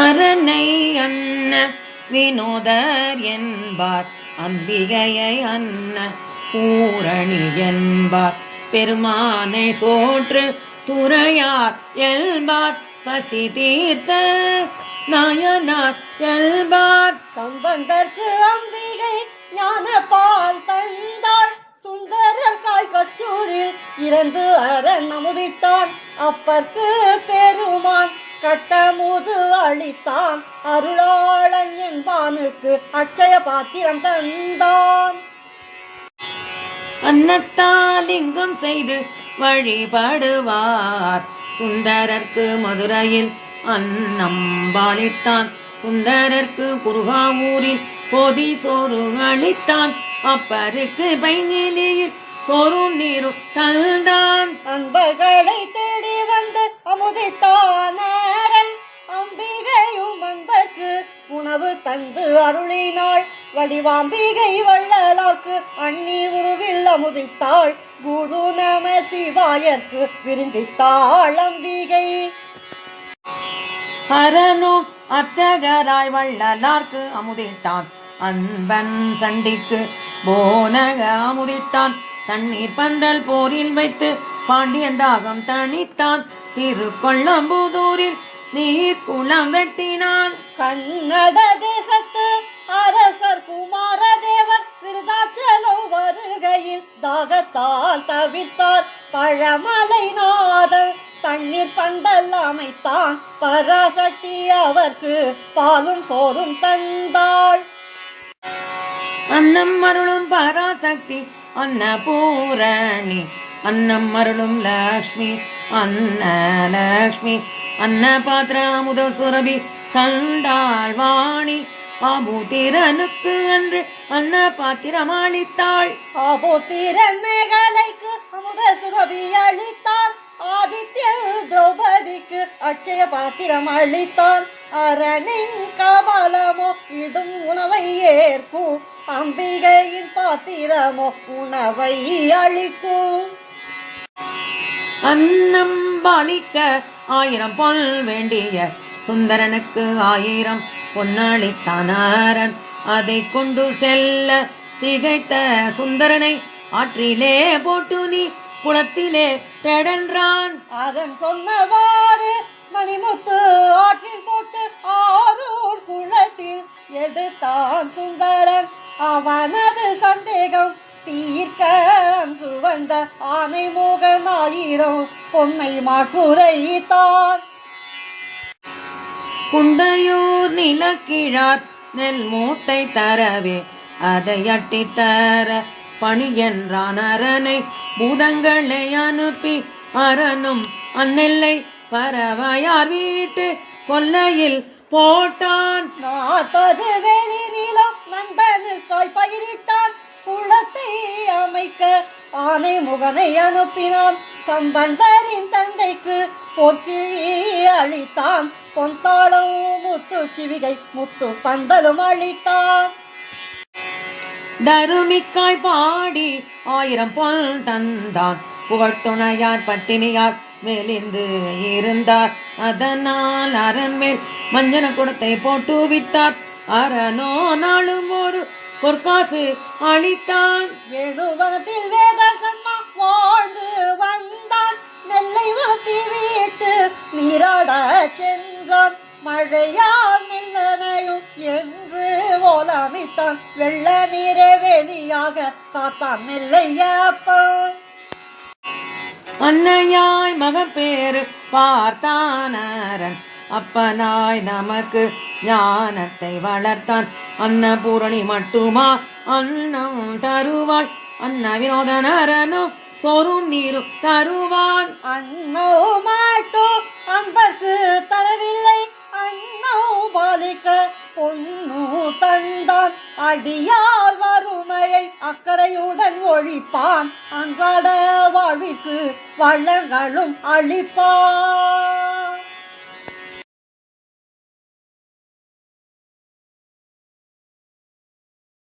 அரணை அன்ன வினோதர் என்பார் அம்பிகையை அன்ன பூரணி என்பார் பெருமானை சோற்று துறையார் எல்பார் பசி தீர்த்த நாயனார் எல்பார் சம்பந்தர்க்கு அம்பிகை ஞான பால் தந்தாள் சுந்தரர் காய் கச்சூரில் இறந்து அரண் அமுதித்தான் அப்பற்கு பெருமான் கட்டமுது அளித்தான் அருளாளன் என்பானுக்கு அட்சய பாத்திரம் தந்தான். அன்னத்தால் லிங்கம் செய்து வழிபடுவார் சுந்தரர்க்கு மதுரையில் அன்னம் பாலித்தான் சுந்தரர்க்கு குருகாவூரில் போதி சோறு அளித்தான் அப்பருக்கு பைங்கிலியில் சோறும் நீரும் தந்தான். அன்பர்களை தேடி வந்து அமுதித்தான் அம்பிகையும் அன்பர்க்கு உணவு தந்து அருளினாள் வடிவாம்பிகை வள்ளலார்க்கு அண்ணி உருவில் அமுதித்தாள் குரு நம சிவாயர்க்கு விருந்தித்தாள் அம்பிகை. அரணும் அர்ச்சகராய் வள்ளலார்க்கு அமுதிட்டான் அன்பன் சண்டிக்கு போனக அமுதிட்டான் தண்ணீர் பந்தல் போரில் வைத்து பாண்டியன் தாகம் தணித்தான் திருக்கொள்ளம்புதூரில் நீர் குளம் வெட்டினான். கன்னட தேசத்து அரசர் குமாரதேவர் விருதாச்சலம் வருகையில் தாகத்தால் தவிர்த்தார் பழமலை நாதர் தண்ணீர் பந்தல் அமைத்தான் பராசக்தி அவர்க்கு பாலும் சோறும் தந்தாள். அன்னம் அருளும் பராசக்தி அன்னபூரணி அன்னம் அருளும் லக்ஷ்மி அன்னலக்ஷ்மி அன்ன பாத்திரமுத சுரபி தந்தாள் வாணி ஆபூத்திரனுக்கு அன்று அன்ன பாத்திரம் அளித்தாள். ஆபூத்திரன் மேகலைக்கு அமுத சுரபி அளித்தான் ஆதித்ய திரௌபதிக்கு அட்சய பாத்திரம் அளித்தான் அரணின் கமலமோ இடும் உணவை ஏற்கும் அம்பிகையின் பாத்திரமோ உணவை அளிக்கும். அன்னம் பாலிக்க 1000 பொன் வேண்டிய சுந்தரனுக்கு 1000 பொன்னளித்தானாரன் அதை கொண்டு செல்ல திகைத்த சுந்தரனை ஆற்றிலே போட்டு நீ குளத்திலே தேடன்றான். அதன் சொன்னவாறு மணிமுத்து ஆற்றில் போட்டு ஆரூர் குளத்தில் எடுத்தான் சுந்தரன் அவனது சந்தேகம் தீர்க்க அங்கு வந்த ஆனை மோகன் 1000 பொன்னை மாற்றுரைத்தான். குண்டையூர் நிலக்கிழார் நெல் மூட்டை தரவே அதை அட்டித்தர பணி என்றான் அரனை பூதங்களை அனுப்பி அரணும் அந்நெல்லை பறவையார் வீட்டு கொல்லையில் போட்டான். 40 வேலி நீளம் நந்தனுக்காய் பயிரித்தான் குளத்தை அமைக்க ஆனை முகனை அனுப்பினான் சம்பந்தரின் தந்தைக்கு பொற்கிழி அளித்தான் பொன்தாளம் முத்து சிவிகை முத்து பந்தலும் அளித்தான். தருமிக்காய் பாடி 1000 பொன் தந்தான் புகழ்த்துணையார் பட்டினியார் மேலிந்து இருந்தார் அதனால் அரண் மேல் மஞ்சன குடத்தை போட்டு விட்டார் அரணோ நாளும் ஒரு பொற்காசு அளித்தான். வேணுவனத்தில் வேத சன்மா வாழ்ந்து வந்தான் நெல்லை வளர்த்தி வீட்டு நீராட சென்றான் மழையால் நின்றனையும் என்று ஓலமித்தான் வெள்ள நீரே வெளியாக காத்தான் நெல்லையப்பன். அன்னையாய் மகப்பேறு பார்த்தானரன் அப்பனாய் நமக்கு ஞானத்தை வளர்த்தான் அன்னபூரணி மட்டுமா அன்னம் தருவாள் அன்ன வினோதனரனும் சோறும் நீரும் தருவான். அன்னோ மட்டும் அன்பர்க்கு தரவில்லை அன்னோ பாலிக்க பொன்னு தந்தான் அடியார் வறுமையை அக்கறையுடன் ஒழிப்பான் அன்றாட வாழ்விற்கு வளங்களும் அளிப்பான்.